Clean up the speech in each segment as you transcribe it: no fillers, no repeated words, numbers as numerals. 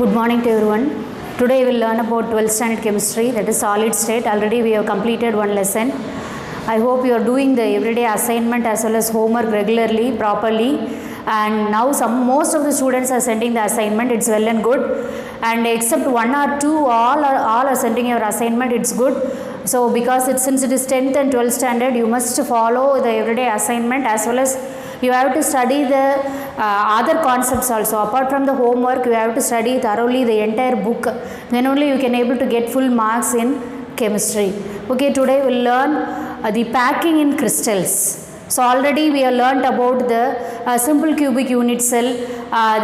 Good morning to everyone. Today we will learn about 12th standard chemistry, that is solid state. Already we have completed one lesson. I hope you are doing the everyday assignment as well as homework regularly, properly. And now most of the students are sending the assignment. It's well and good. And except one or two, all are sending your assignment. It's good. So because since it is 10th and 12th standard, you must follow the everyday assignment as well as you have to study the other concepts also. Apart from the homework, you have to study thoroughly the entire book. Then only you can able to get full marks in chemistry. Okay, today we will learn the packing in crystals. So already we have learnt about the simple cubic unit cell,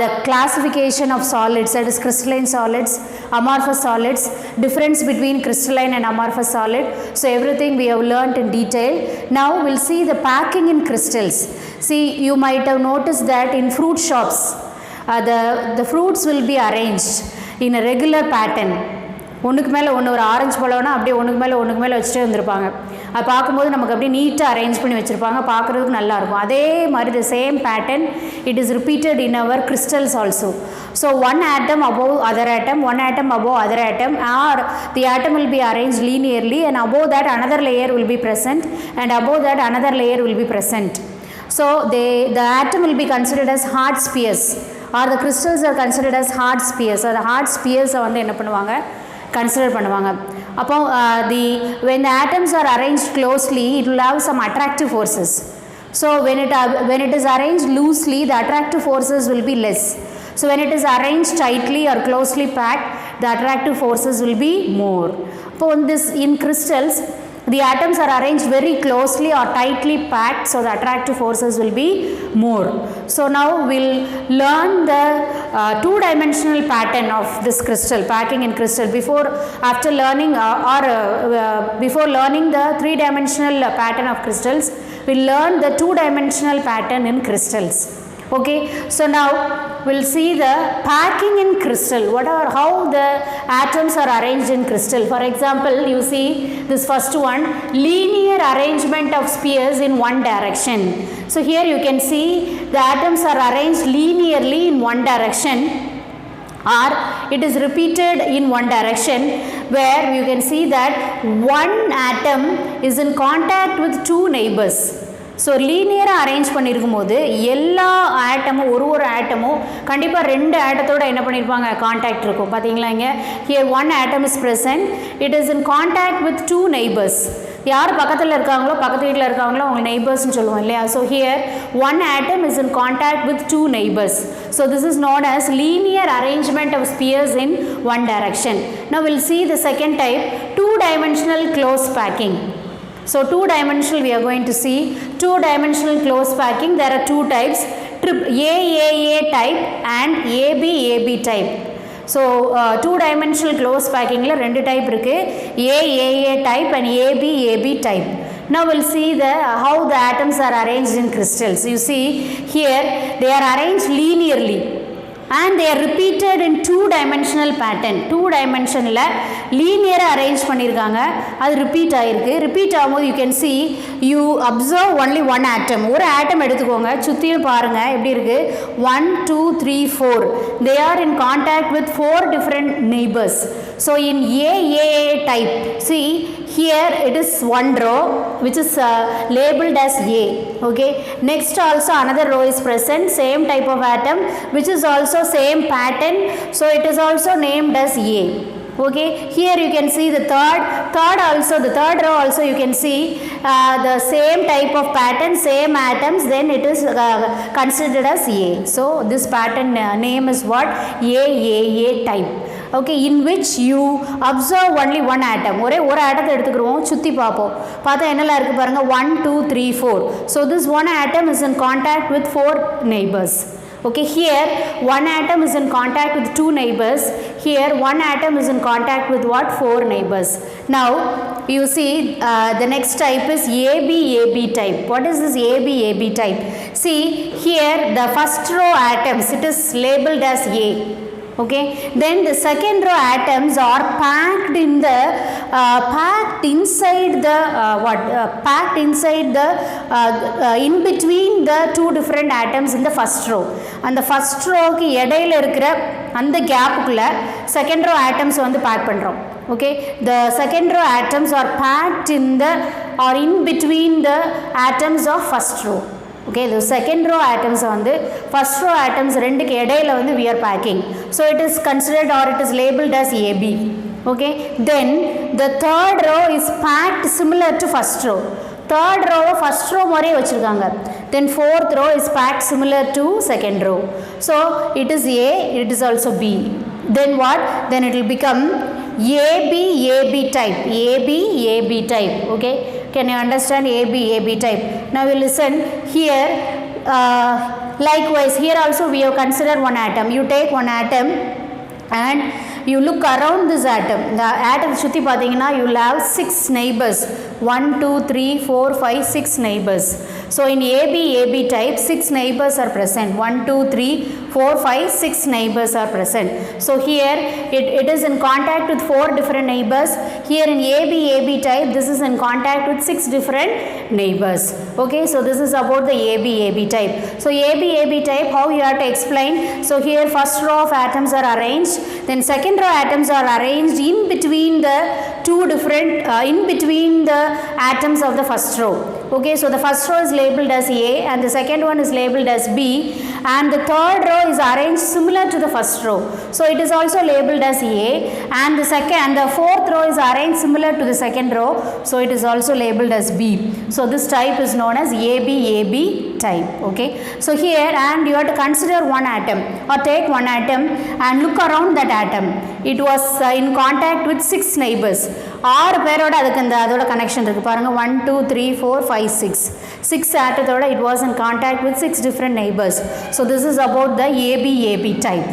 the classification of solids, that is crystalline solids, amorphous solids, difference between crystalline and amorphous solid. So everything we have learnt in detail. Now we will see the packing in crystals. See, you might have noticed that in fruit shops, the fruits will be arranged in a regular pattern. ஒன்றுக்கு மேலே ஒன்று ஒரு orange பழம்னா அப்படியே ஒன்றுக்கு மேலே வச்சுட்டே வந்திருப்பாங்க. அது பார்க்கும்போது நமக்கு அப்படியே நீட்டாக அரேஞ்ச் பண்ணி வச்சுருப்பாங்க, பார்க்குறதுக்கு நல்லாயிருக்கும். அதே மாதிரி the same pattern it is repeated in our crystals also. So one atom above other atom, one atom above other atom, or the atom will be arranged linearly, and above that another layer will be present, and above that another layer will be present. So the atom will be considered as hard spheres, or the crystals are considered as hard spheres. So the hard spheres வந்து என்ன பண்ணுவாங்க, consider பண்ணுவாங்க. அப்போ when the atoms are arranged closely, it will have some attractive forces. So when it is arranged loosely, the attractive forces will be less. So when it is arranged tightly or closely packed, the attractive forces will be more. So in crystals, the atoms are arranged very closely or tightly packed, so the attractive forces will be more. So now we'll learn the two-dimensional pattern of this crystal, packing in crystal. Before learning the three-dimensional pattern of crystals, we'll learn the two-dimensional pattern in crystals. Okay, so now we'll see the packing in crystal. How the atoms are arranged in crystal. For example, you see this first one, linear arrangement of spheres in one direction. So here you can see the atoms are arranged linearly in one direction, or it is repeated in one direction, where you can see that one atom is in contact with two neighbors. So லீனியராக arrange பண்ணியிருக்கும் போது எல்லா ஆட்டமும் ஒரு ஆட்டமும் கண்டிப்பாக ரெண்டு ஆட்டத்தோடு என்ன பண்ணியிருப்பாங்க, கான்டாக்ட் இருக்கும். பார்த்தீங்களா, இங்கே here one atom is present, it is in contact with two neighbours. யார் பக்கத்தில் இருக்காங்களோ, பக்கத்து வீட்டில் இருக்காங்களோ அவங்க நெய்பர்ஸ்னு சொல்லுவோம் இல்லையா. So here one atom is in contact with two neighbours. So this is known as linear arrangement of spheres in one direction. Now we'll see the second type, two-dimensional close packing. So two-dimensional we are going to see two-dimensional close packing. There are two types, AAA type and ABAB type. So two-dimensional close packing la rendu type irukku, AAA type and ABAB type. Now we'll see how the atoms are arranged in crystals. You see here they are arranged linearly and they are repeated in two-dimensional pattern. Two dimensional linear arrange பண்ணிருக்காங்க, அது repeat ஆயிருக்கு. Repeat ஆகும்போது you can see, you observe only one atom. ஒரு ஆட்டம் எடுத்துக்கோங்க, சுற்றியும் பாருங்க எப்படி இருக்கு, 1 2 3 4. they are in contact with 4 different neighbors. So in AAA type, see here it is one row which is labeled as A. Okay, next also another row is present, same type of atom which is also same pattern, so it is also named as A. Okay, here you can see the third row also you can see the same type of pattern, same atoms, then it is considered as A. So this pattern name is what, AAA type. Okay, in which you observe only one atom. ஒரு ஆட்டத்தை எடுத்துக்கிறோம், சுற்றி பார்ப்போம், பார்த்தா என்னெல்லாம் இருக்குது பாருங்கள், 1 2 3 4. So this one atom is in contact with 4 neighbors. Okay, here one atom is in contact with 2 neighbors. Here one atom is in contact with what, 4 neighbors. Now you see the next type is ABAB type. What is this ABAB type? See here the first row atoms, it is labeled as A. Okay, then the second row atoms are packed in the packed inside the packed inside the in between the two different atoms in the first row. And the first row க்கு இடையில இருக்கிற அந்த கேப்புக்குள்ள second row atoms வந்து pack பண்றோம். Okay, the second row atoms are packed in the or in between the atoms of first row. Okay, the second row atoms on the first row atoms ரெண்டுக்கு இடையில வந்து we are packing, so it is considered or it is labeled as AB. Okay, then the third row is packed similar to first row. Third row first row மாதிரியே வச்சிருக்காங்க. Then fourth row is packed similar to second row, so it is A, it is also B. Then what? Then it will become AB AB type, AB AB type. Okay, can you understand AB AB type? Now you listen here. Likewise here also we have considered one atom. You take one atom and you look around this atom. The atom சுத்தி பாத்தீங்கன்னா you will have 6 neighbors. 1 2 3 4 5 6 neighbors. So in AB AB type 6 neighbors are present. 1 2 3 4 5 6 neighbors are present. So here it is in contact with 4 different neighbors. Here in AB AB type this is in contact with 6 different neighbors. Okay, so this is about the AB AB type. So AB AB type, how you have to explain? So here first row of atoms are arranged, then second row atoms are arranged in between the two different in between the atoms of the first row. Okay, so the first row is labeled as A and the second one is labeled as B, and the third row is arranged similar to the first row, so it is also labeled as A, and the fourth row is arranged similar to the second row, so it is also labeled as B. So this type is known as AB AB type. Okay, so here and you have to consider one atom or take one atom and look around that atom. It was in contact with 6 neighbors. 6 பேரோட அதுக்கு அந்த அதோட connection இருக்கு பாருங்க. 1 2 3 4 5 6 ஆட்டத்தோட it was in contact with 6 different neighbors. So this is about the AB AB type.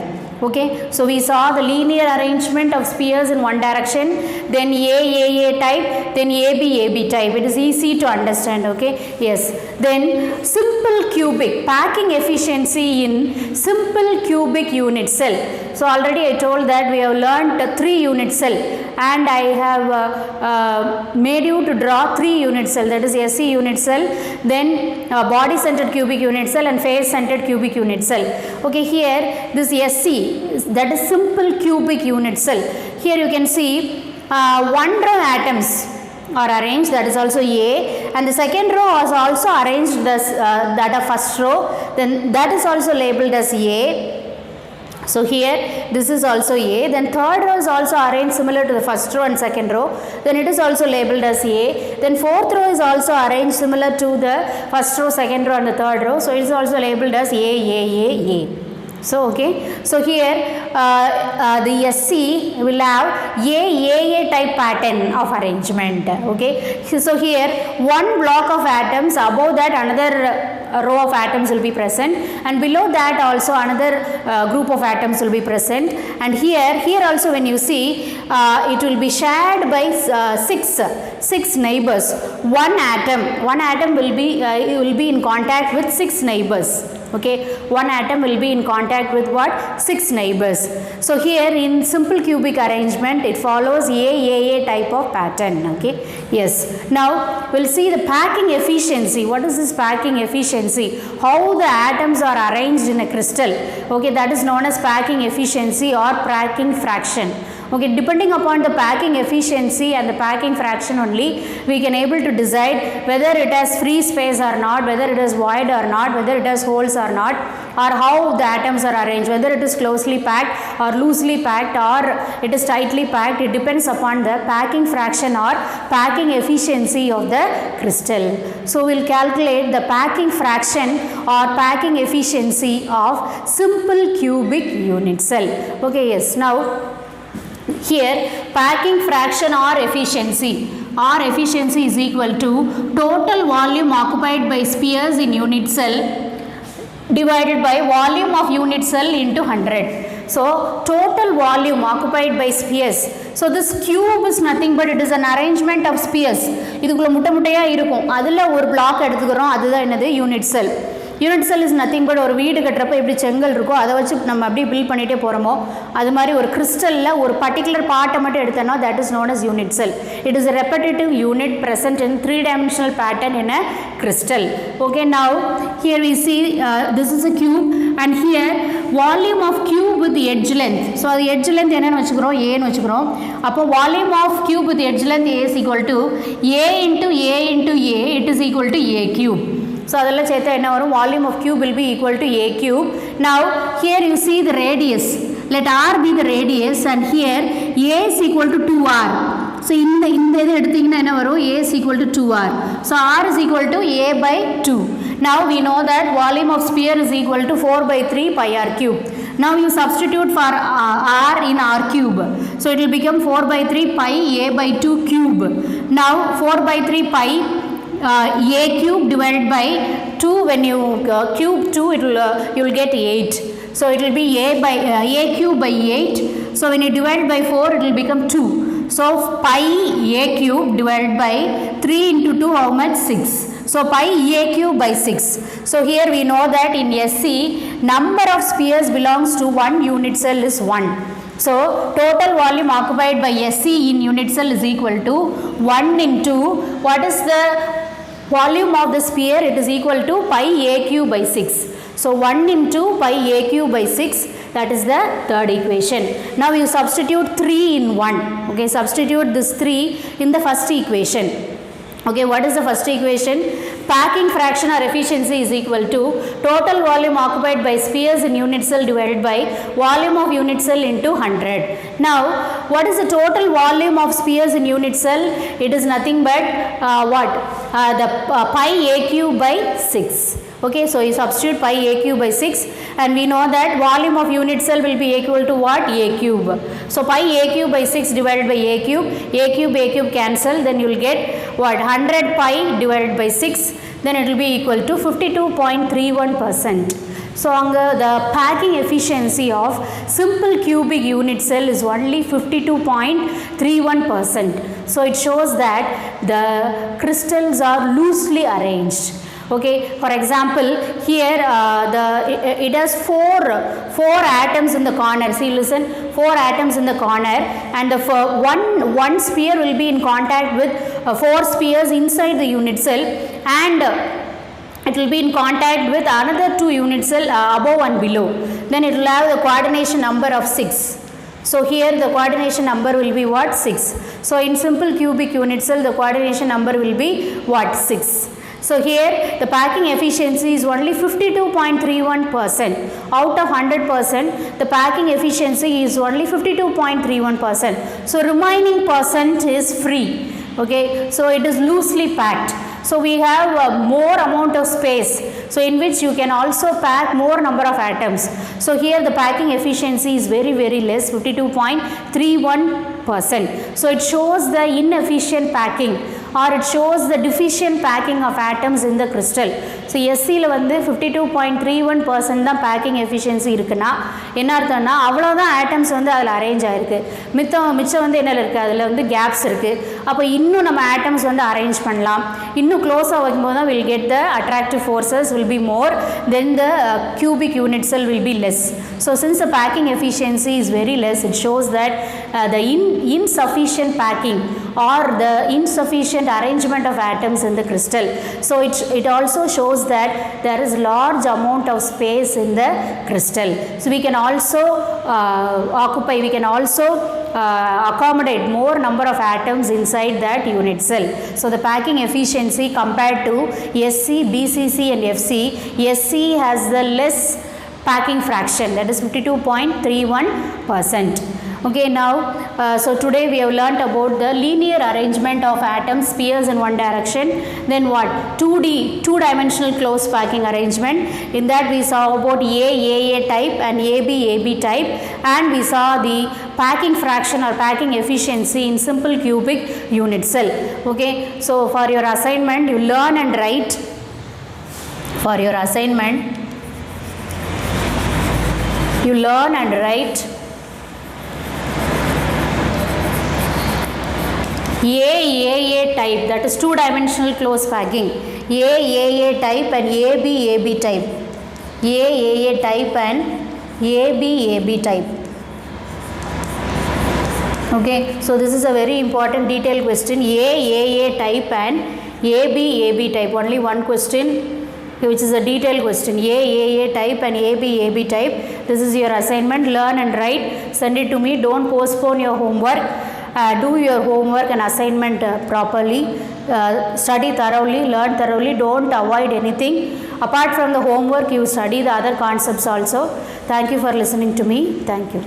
Okay, so we saw the linear arrangement of spheres in one direction, then A type, then AB AB type. It is easy to understand. Okay, yes. Then simple cubic, packing efficiency in simple cubic unit cell. So already I told that we have learned 3 unit cell, and I have made you to draw 3 unit cell, that is SC unit cell, then body centered cubic unit cell and face centered cubic unit cell. Okay, here this SC, that is simple cubic unit cell. Here you can see 1 row atoms are arranged, that is also A, and the second row was also arranged as that of first row, then that is also labeled as A. So here this is also A, then third row is also arranged similar to the first row and second row, then it is also labeled as A, then fourth row is also arranged similar to the first row, second row and the third row, so it is also labeled as A. So okay, so here the SC will have A type pattern of arrangement. Okay, so here one block of atoms, above that another row of atoms will be present, and below that also another group of atoms will be present, and here also when you see it will be shared by 6 neighbors. One atom will be in contact with 6 neighbors. Okay, one atom will be in contact with what? 6 neighbors. So here in simple cubic arrangement it follows A type of pattern. Okay, yes. Now we'll see the packing efficiency. What is this packing efficiency? How the atoms are arranged in a crystal. Okay, that is known as packing efficiency or packing fraction. Okay, depending upon the packing efficiency and the packing fraction only, we can able to decide whether it has free space or not, whether it is void or not, whether it has holes or not, or how the atoms are arranged, whether it is closely packed or loosely packed or it is tightly packed. It depends upon the packing fraction or packing efficiency of the crystal. So we'll calculate the packing fraction or packing efficiency of simple cubic unit cell. Okay, yes. Now here packing fraction or efficiency is equal to total volume occupied by spheres in unit cell divided by volume of unit cell into 100. So total volume occupied by spheres. So this cube is nothing but it is an arrangement of spheres. இதுக்குள்ள முட்டையா இருக்கும். அதுல ஒரு block எடுத்துக்கறோம். அதுதான் என்னது unit cell. Unit cell is nothing but ஒரு வீடு கட்டுறப்ப எப்படி செங்கல் இருக்கோ அதை வச்சு நம்ம அப்படியே பில்ட் பண்ணிகிட்டே போகிறோமோ அது மாதிரி ஒரு கிறிஸ்டலில் ஒரு பர்டிகுலர் பார்ட்டை மட்டும் எடுத்தோன்னா that is known as unit cell. It is a repetitive unit present in 3-dimensional pattern in a crystal. Okay, now here we see this is a cube and here volume of cube with the edge length. So the edge length என்னன்னு வச்சுக்கிறோம் ஏன்னு வச்சுக்கிறோம். அப்போ volume of cube with edge length A is equal to A into A into A, it is equal to A cube. So அதெல்லாம் சேர்த்தா என்ன வரும், volume of cube will be equal to A cube. Now here you see the radius, let R be the radius and here A is equal to 2R. So இந்த இது எடுத்தீங்கன்னா என்ன வரும், A is equal to 2R. So R is equal to A by 2. Now we know that volume of sphere is equal to 4 by 3 pi R cube. Now you substitute for R in R cube. So it will become 4 by 3 pi A by 2 cube. Now 4 by 3 pi A cube divided by 2, when you cube 2 it will you will get 8. So it will be A cube by 8. So when you divide by 4 it will become 2. So pi A cube divided by 3 into 2 how much, 6. So pi A cube by 6. So here we know that in SC number of spheres belongs to one unit cell is 1. So total volume occupied by SC in unit cell is equal to 1 into what is the volume of the sphere, it is equal to pi A cube by 6. So 1 into pi A cube by 6, that is the third equation. Now you substitute 3 in 1. Okay, substitute this 3 in the first equation. Okay, what is the first equation? Packing fraction or efficiency is equal to total volume occupied by spheres in unit cell divided by volume of unit cell into 100. Now, what is the total volume of spheres in unit cell? It is nothing but the pi A cube by 6. Okay, so you substitute pi A cube by 6 and we know that volume of unit cell will be equal to what? A cube. So pi A cube by 6 divided by A cube cancel, then you will get what? 100 pi divided by 6, then it will be equal to 52.31%. So the packing efficiency of simple cubic unit cell is only 52.31%. So it shows that the crystals are loosely arranged. Okay, for example here it has four atoms in the corner. See, listen, 4 atoms in the corner and the one sphere will be in contact with 4 spheres inside the unit cell and it will be in contact with another 2 unit cell above and below. Then it will have the coordination number of 6. So here the coordination number will be what? 6. So in simple cubic unit cell the coordination number will be what? 6. So here the packing efficiency is only 52.31%. Out of 100%, the packing efficiency is only 52.31%. So remaining percent is free. Okay, so it is loosely packed. So we have more amount of space, so in which you can also pack more number of atoms. So here the packing efficiency is very less, 52.31%. So it shows the inefficient packing or it shows the deficient packing of atoms in the crystal. So SC la வந்து 52.31% தான் packing efficiency இருக்குன்னா என்ன அர்த்தம்னா அவ்வளோதான் atoms வந்து அதில் arrange ஆயிருக்கு. மிச்சம் வந்து என்ன இருக்குது, அதில் வந்து கேப்ஸ் இருக்குது. அப்போ இன்னும் நம்ம atoms வந்து அரேஞ்ச் பண்ணலாம். இன்னும் க்ளோஸாக வைக்கும்போது தான் will get the attractive forces will be more, then the cubic unit cell will be less. So since the packing efficiency is very less, it shows that the insufficient packing or the insufficient arrangement of atoms in the crystal. So it also shows that there is large amount of space in the crystal. So we can also accommodate more number of atoms inside that unit cell. So the packing efficiency compared to SC, BCC and FC, SC has the less packing fraction, that is 52.31%. Okay, now so today we have learnt about the linear arrangement of atoms, spheres in one direction. Then what? 2-dimensional close packing arrangement. In that we saw about AA type and AB type, and we saw the packing fraction or packing efficiency in simple cubic unit cell. Okay, so for your assignment you learn and write. For your assignment you learn and write AAA type, that is two-dimensional close packing. AAA type and AB type. AAA type and AB type. Okay, so this is a very important detailed question. AAA type and AB type. Only one question, which is a detailed question. AAA type and AB type. This is your assignment. Learn and write. Send it to me. Don't postpone your homework. Do your homework and assignment properly. Study thoroughly. Learn thoroughly. Don't avoid anything. Apart from the homework, you study the other concepts also. Thank you for listening to me. Thank you.